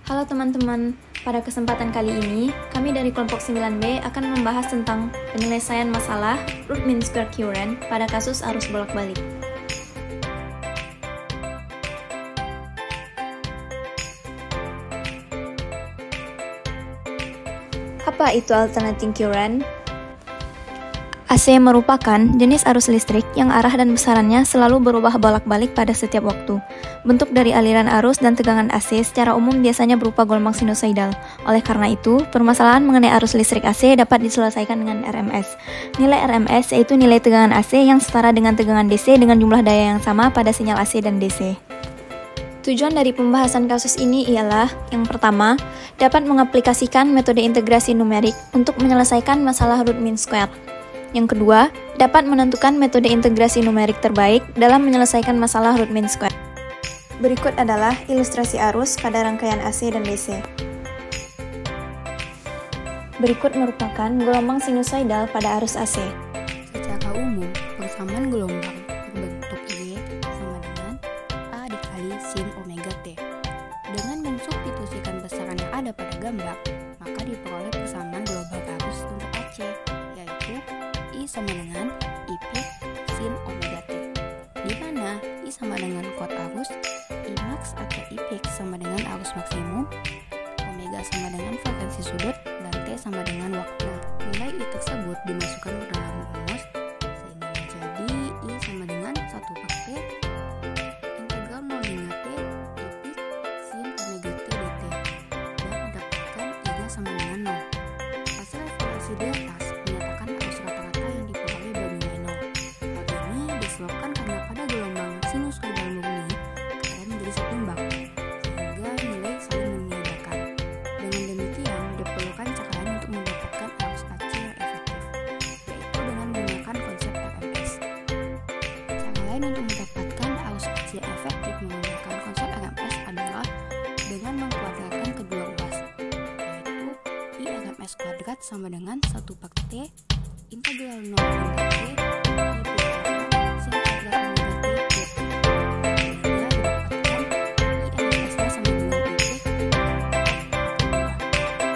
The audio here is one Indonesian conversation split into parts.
Halo teman-teman, pada kesempatan kali ini, kami dari kelompok 9B akan membahas tentang penyelesaian masalah root mean square current pada kasus arus bolak-balik. Apa itu alternating current? AC merupakan jenis arus listrik yang arah dan besarannya selalu berubah bolak-balik pada setiap waktu. Bentuk dari aliran arus dan tegangan AC secara umum biasanya berupa gelombang sinusoidal. Oleh karena itu, permasalahan mengenai arus listrik AC dapat diselesaikan dengan RMS. Nilai RMS yaitu nilai tegangan AC yang setara dengan tegangan DC dengan jumlah daya yang sama pada sinyal AC dan DC. Tujuan dari pembahasan kasus ini ialah, yang pertama, dapat mengaplikasikan metode integrasi numerik untuk menyelesaikan masalah root mean square. Yang kedua, dapat menentukan metode integrasi numerik terbaik dalam menyelesaikan masalah root mean square. Berikut adalah ilustrasi arus pada rangkaian AC dan DC. Berikut merupakan gelombang sinusoidal pada arus AC. Secara umum, persamaan gelombang berbentuk Y sama dengan A dikali sin omega T. Dengan mensubstitusikan besaran yang ada pada gambar, maka diperoleh persamaan gelombang arus untuk AC, yaitu I sama dengan I peak sin omega T, di mana I sama dengan kuat arus, I max atau I peak sama dengan arus maksimum, omega sama dengan frekuensi sudut, dan T sama dengan waktu. Nilai I tersebut dimasukkan ke dalam rumus sehingga menjadi I sama dengan 1/T integral 0 hingga T I peak sin omega T dt, dan mendapatkan I-nya sama dengan 0. Hasil evaluasi di atas menyatakan arus rata-rata yang diperoleh bernilai 0. Hal ini disebabkan karena pada gelombang sinusoidal murni keadaan menjadi seimbang, sehingga nilai saling menyedarkan. Dengan demikian, diperlukan cara lain untuk mendapatkan arus AC yang efektif, yaitu dengan menggunakan konsep RMS. Cara lain untuk mendapatkan arus AC yang efektif menggunakan konsep RMS adalah dengan mengkuadratkan kedua ruas, yaitu I RMS kuadrat sama dengan 1/T integral 0 hingga T I peak sin kuadrat omega T dt, sehingga didapatkan I RMS-nya sama dengan I peak.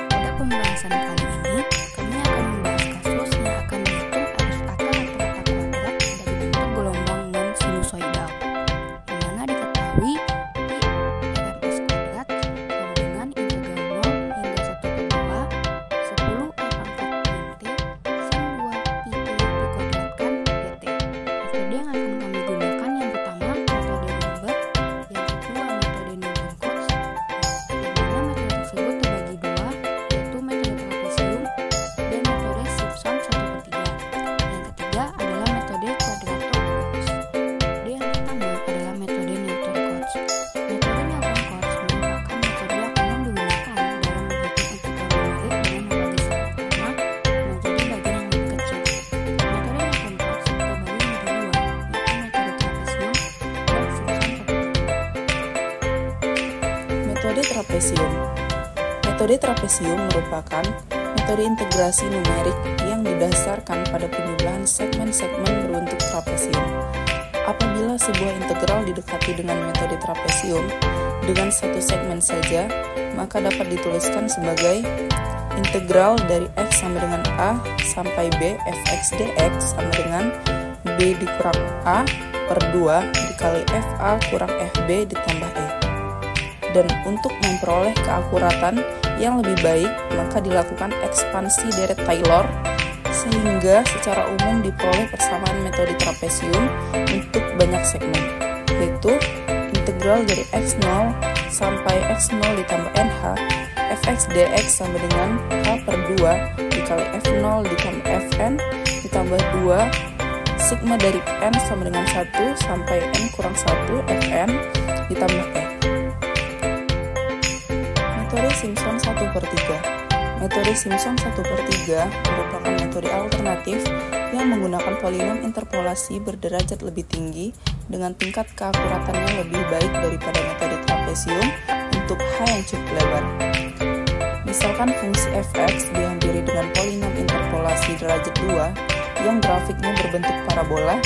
Pada pembahasan kali ini, kami akan membahas kasus yang akan menghitung arus AC rata-rata kuadrat dari bentuk gelombang non-sinusoidal, yang mana diketahui I RMS kuadrat sama dengan integral 0 hingga 1/2 10 E pangkat T sin 2 pi T dikuadratkan dt. Metode yang akan kami gunakan yang pertama metode Lambert, yang kedua metode Newton-Cotes, yang mana metode tersebut terbagi dua, yaitu metode trapesium dan metode Simpson 1/3. Yang ketiga adalah metode Quadrato-Brooks. Metode yang pertama adalah metode Newton-Cotes. Metode Newton-Cotes merupakan metode yang umum digunakan dalam menghitung integral numerik dengan membagi secara utama menjadi bagian yang lebih kecil. Metode Newton-Cotes terbagi menjadi dua, yaitu metode trapesium dan Simpson 1/3. Metode trapesium. Metode trapesium merupakan metode integrasi numerik yang didasarkan pada penjumlahan segmen-segmen berbentuk trapesium. Apabila sebuah integral didekati dengan metode trapesium dengan satu segmen saja, maka dapat dituliskan sebagai integral dari x sama dengan a sampai b fx dx sama dengan b dikurang a per 2 dikali fa kurang fb ditambah e. Dan untuk memperoleh keakuratan yang lebih baik, maka dilakukan ekspansi deret Taylor sehingga secara umum diperoleh persamaan metode trapesium untuk banyak segmen, yaitu integral dari x0 sampai x0 ditambah nh fx dx sama dengan h per 2 dikali f0 ditambah fn ditambah 2 sigma dari n sama dengan 1 sampai n kurang 1 fn ditambah e. Metode Simpson 1/3. Metode Simpson 1/3 merupakan metode alternatif yang menggunakan polinom interpolasi berderajat lebih tinggi dengan tingkat keakuratannya lebih baik daripada metode trapesium untuk h yang cukup lebar. Misalkan fungsi fx dihampiri dengan polinom interpolasi derajat 2 yang grafiknya berbentuk parabola,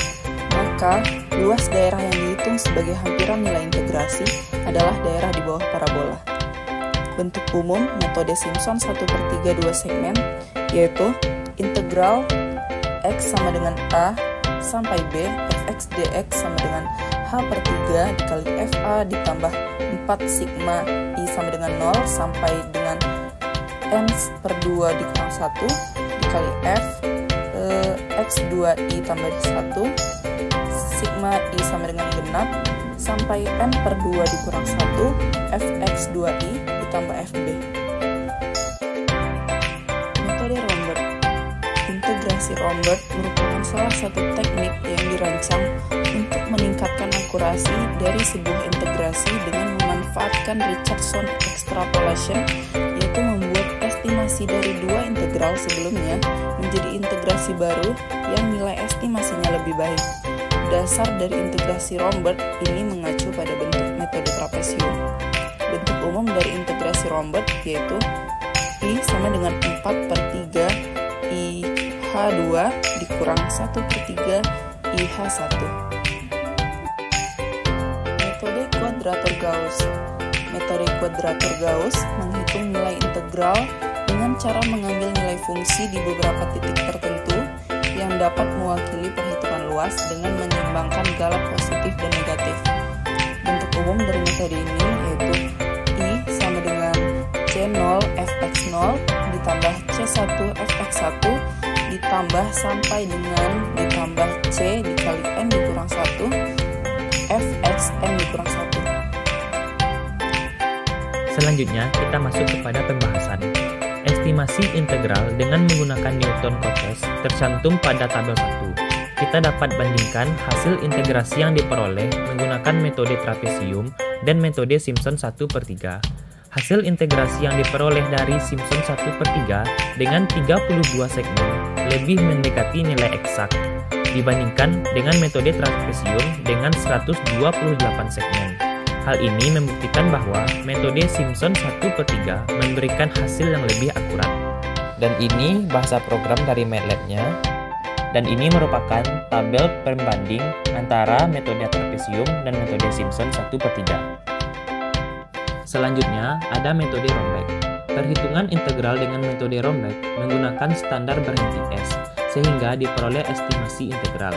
maka luas daerah yang dihitung sebagai hampiran nilai integrasi adalah daerah di bawah parabola. Bentuk umum metode Simpson 1/3 2 segmen, yaitu integral X sama dengan A sampai B, fx dx sama dengan H/3 dikali FA ditambah 4 sigma I sama dengan 0 sampai dengan N/2 dikurang 1 dikali F X2I tambah 1 sigma I sama dengan genap sampai N/2 dikurang 1 Fx2I ditambah Fb. Metode Rombert. Integrasi Rombert merupakan salah satu teknik yang dirancang untuk meningkatkan akurasi dari sebuah integrasi dengan memanfaatkan Richardson extrapolation, yaitu membuat estimasi dari dua integral sebelumnya menjadi integrasi baru yang nilai estimasinya lebih baik. Dasar dari integrasi Rombert ini mengacu pada bentuk metode trapesium. Bentuk umum dari integrasi Rombert yaitu I sama dengan 4/3 IH2 dikurang 1/3 IH1. Metode kuadratur Gauss. Metode kuadratur Gauss menghitung nilai integral dengan cara mengambil nilai fungsi di beberapa titik tertentu yang dapat mewakili perhitungan luas dengan menyeimbangkan galak positif dan negatif. Bentuk umum dari metode ini yaitu I sama dengan C0 Fx0 ditambah C1 Fx1 ditambah sampai dengan ditambah C dikali N dikurang 1 Fxn dikurang 1. Selanjutnya kita masuk kepada pembahasan estimasi integral dengan menggunakan Newton Cotes tercantum pada tabel 1. Kita dapat bandingkan hasil integrasi yang diperoleh menggunakan metode trapesium dan metode Simpson 1/3. Hasil integrasi yang diperoleh dari Simpson 1/3 dengan 32 segmen lebih mendekati nilai eksak dibandingkan dengan metode trapesium dengan 128 segmen. Hal ini membuktikan bahwa metode Simpson 1/3 memberikan hasil yang lebih akurat. Dan ini bahasa program dari MATLAB-nya. Dan ini merupakan tabel pembanding antara metode trapesium dan metode Simpson 1/3. Selanjutnya ada metode Rombeck. Perhitungan integral dengan metode Rombeck menggunakan standar berhenti S, sehingga diperoleh estimasi integral.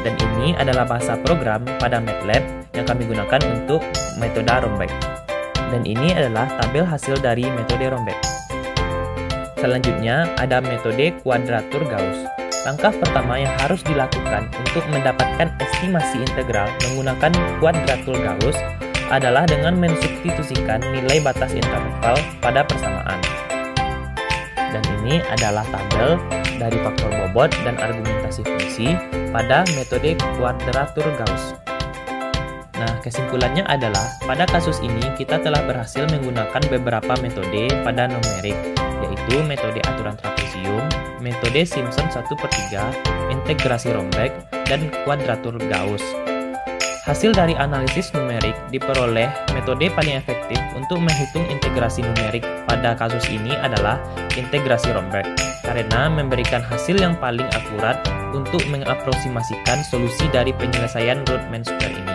Dan ini adalah bahasa program pada MATLAB yang kami gunakan untuk metode Rombeck. Dan ini adalah tabel hasil dari metode Rombeck. Selanjutnya ada metode kuadratur Gauss. Langkah pertama yang harus dilakukan untuk mendapatkan estimasi integral menggunakan kuadratur Gauss adalah dengan mensubstitusikan nilai batas interval pada persamaan. Dan ini adalah tabel dari faktor bobot dan argumentasi fungsi pada metode kuadratur Gauss. Nah, kesimpulannya adalah pada kasus ini kita telah berhasil menggunakan beberapa metode pada numerik, yaitu metode aturan trapesium, metode Simpson 1/3, integrasi Rombeck, dan kuadratur Gauss. Hasil dari analisis numerik diperoleh metode paling efektif untuk menghitung integrasi numerik pada kasus ini adalah integrasi Rombeck, karena memberikan hasil yang paling akurat untuk mengaproksimasikan solusi dari penyelesaian Riemann square ini.